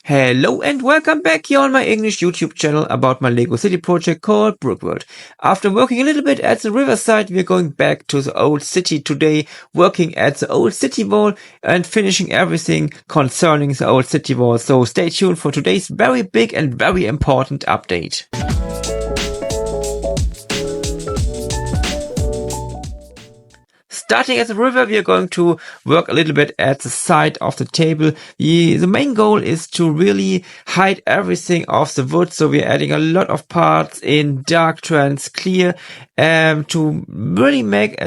Hello and welcome back here on my English YouTube channel about my Lego City project called Brookworld. After working a little bit at the riverside, we're going back to the old city today, working at the old city wall and finishing everything concerning the old city wall. So stay tuned for today's very big and very important update. Starting at the river, we are going to work a little bit at the side of the table. The main goal is to really hide everything off the wood. So we're adding a lot of parts in dark trans clear to really make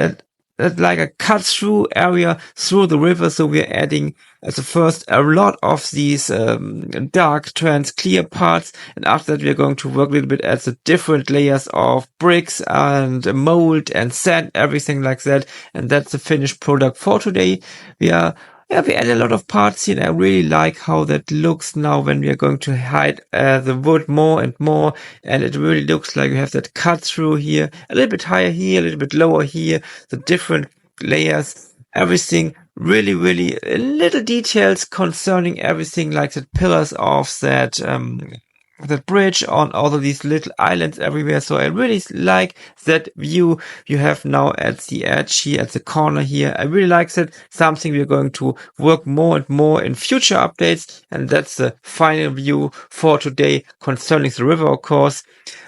like a cut through area through the river. So we're adding as a first a lot of these dark trans clear parts, and after that we're going to work a little bit at the different layers of bricks and mold and sand, everything like that. And that's the finished product for today. We add a lot of parts here, and I really like how that looks now when we are going to hide the wood more and more. And it really looks like we have that cut through here, a little bit higher here, a little bit lower here, the different layers, everything really little details concerning everything, like the pillars of that bridge on all of these little islands everywhere. So I really like that view you have now at the edge here, at the corner here. I really like that. Something we're going to work more and more in future updates. And that's the final view for today concerning the river, of course.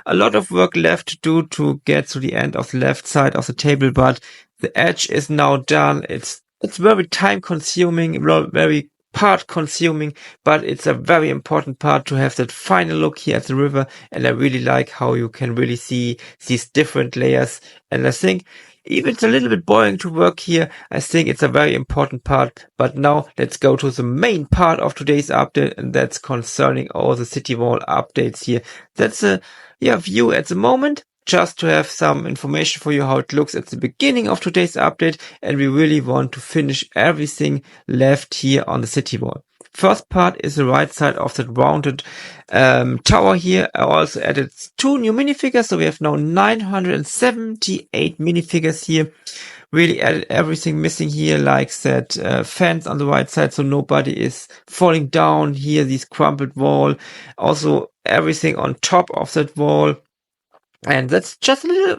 A lot of work left to do to get to the end of the left side of the table, but the edge is now done. It's very time consuming, very part consuming, but it's a very important part to have that final look here at the river. And I really like how you can really see these different layers. And I think even it's a little bit boring to work here, I think it's a very important part. But now let's go to the main part of today's update, and that's concerning all the city wall updates here. That's a view at the moment, just to have some information for you how it looks at the beginning of today's update. And we really want to finish everything left here on the city wall. First part is the right side of that rounded tower here. I also added 2 new minifigures, so we have now 978 minifigures here. Really added everything missing here, like that fence on the right side, so nobody is falling down here, this crumpled wall. Also everything on top of that wall. And that's just a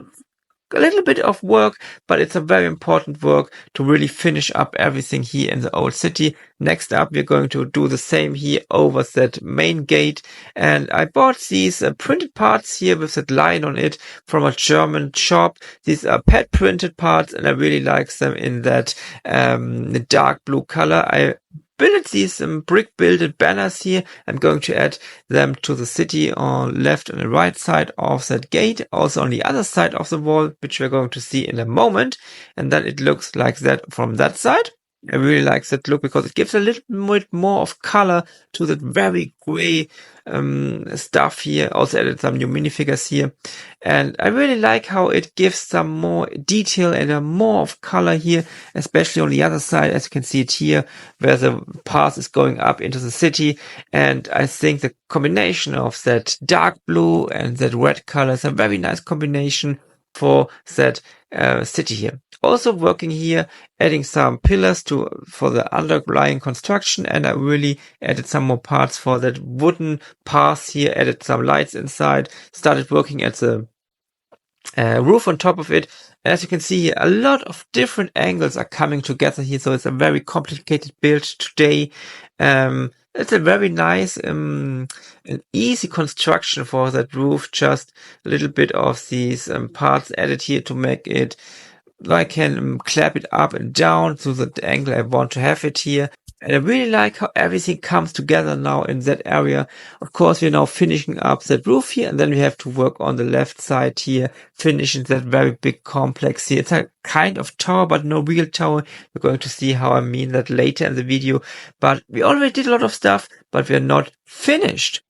little bit of work, but it's a very important work to really finish up everything here in the old city. Next up, we're going to do the same here over that main gate. And I bought these printed parts here with that line on it from a German shop. These are pet printed parts, and I really like them in that dark blue color. I built these brick builded banners here. I'm going to add them to the city on left and the right side of that gate, also on the other side of the wall, which we're going to see in a moment. And then it looks like that from that side. I really like that look because it gives a little bit more of color to that very gray stuff here. Also added some new minifigures here, and I really like how it gives some more detail and more of color here, especially on the other side, as you can see it here, where the path is going up into the city. And I think the combination of that dark blue and that red color is a very nice combination for that city here. Also working here, adding some pillars for the underlying construction, and I really added some more parts for that wooden path here, added some lights inside, started working at the roof on top of it. And as you can see here, a lot of different angles are coming together here, so it's a very complicated build today. It's a very nice and easy construction for that roof. Just a little bit of these parts added here to make it, I can clap it up and down to the angle I want to have it here. And I really like how everything comes together now in that area. Of course, we're now finishing up that roof here, and then we have to work on the left side here, finishing that very big complex here. It's a kind of tower, but no real tower. We're going to see how I mean that later in the video. But we already did a lot of stuff, but we're not finished.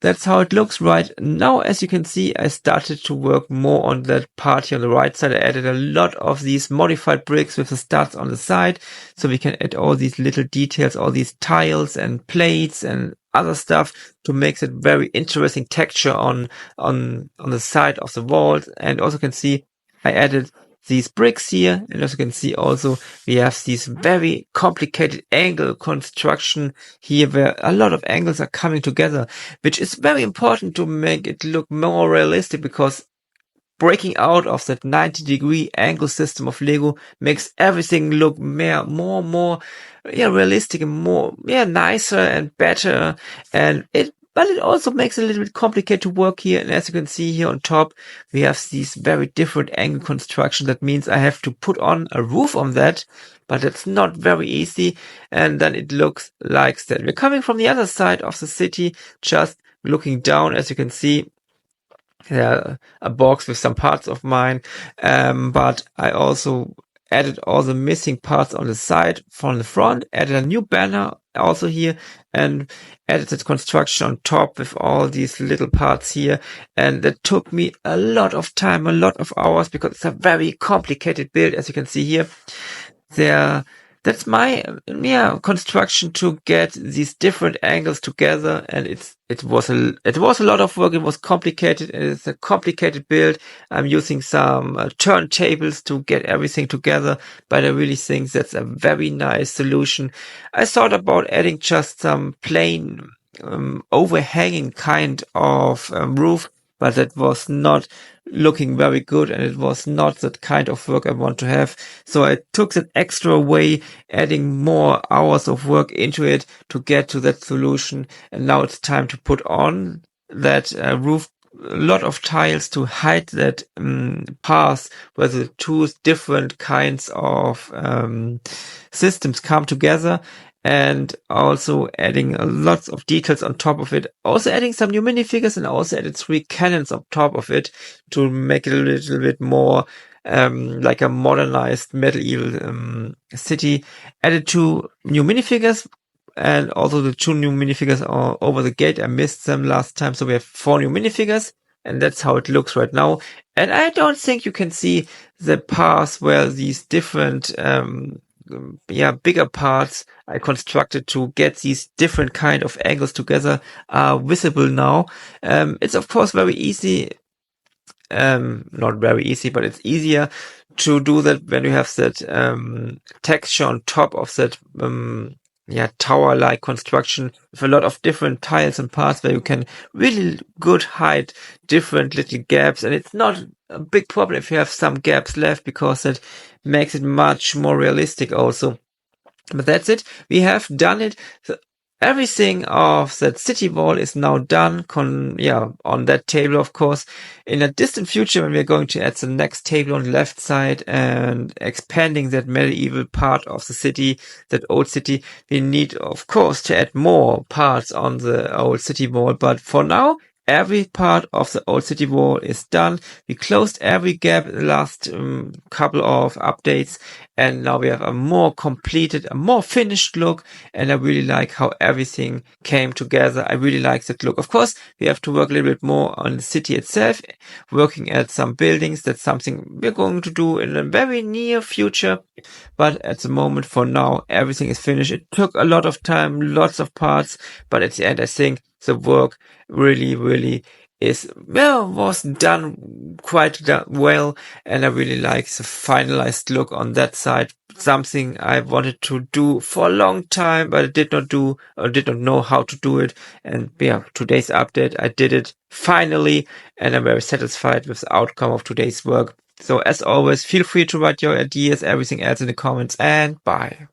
That's how it looks right now. As you can see, I started to work more on that part here on the right side. I added a lot of these modified bricks with the studs on the side, so we can add all these little details, all these tiles and plates and other stuff to make that very interesting texture on the side of the walls. And also can see I added these bricks here. And as you can see also, we have these very complicated angle construction here where a lot of angles are coming together, which is very important to make it look more realistic, because breaking out of that 90-degree angle system of Lego makes everything look more realistic and more nicer and better. But it also makes it a little bit complicated to work here. And as you can see here on top, we have these very different angle construction. That means I have to put on a roof on that, but it's not very easy. And then it looks like that. We're coming from the other side of the city, just looking down, as you can see. A box with some parts of mine, but I also added all the missing parts on the side from the front, added a new banner also here, and added the construction on top with all these little parts here. And that took me a lot of time, a lot of hours, because it's a very complicated build, as you can see here. That's my construction to get these different angles together, and it was a lot of work. It was complicated, and it's a complicated build. I'm using some turntables to get everything together, but I really think that's a very nice solution. I thought about adding just some plain overhanging kind of roof, but that was not looking very good, and it was not that kind of work I want to have. So I took that extra way, adding more hours of work into it to get to that solution. And now it's time to put on that roof, a lot of tiles to hide that path where the two different kinds of systems come together. And also adding lots of details on top of it. Also adding some new minifigures, and also added 3 cannons on top of it to make it a little bit more like a modernized medieval city. Added 2 new minifigures, and also the 2 new minifigures are over the gate. I missed them last time, so we have 4 new minifigures. And that's how it looks right now. And I don't think you can see the path where these different bigger parts I constructed to get these different kind of angles together are visible now. It's of course very easy, not very easy, but it's easier to do that when you have that texture on top of that tower-like construction with a lot of different tiles and parts where you can really good hide different little gaps. And it's not a big problem if you have some gaps left, because that makes it much more realistic also. But that's it. We have done it. So everything of that city wall is now done on that table, of course. In a distant future, when we're going to add the next table on the left side and expanding that medieval part of the city, that old city, we need, of course, to add more parts on the old city wall. But for now, every part of the old city wall is done. We closed every gap in the last couple of updates, and now we have a more completed, a more finished look, and I really like how everything came together. I really like that look. Of course, we have to work a little bit more on the city itself, working at some buildings. That's something we're going to do in a very near future, but at the moment, for now, everything is finished. It took a lot of time, lots of parts, but at the end, I think the work really was done quite well, and I really like the finalized look on that side. Something I wanted to do for a long time, but I did not do or did not know how to do it. And today's update, I did it finally, and I'm very satisfied with the outcome of today's work. So as always, feel free to write your ideas, everything else in the comments, and bye.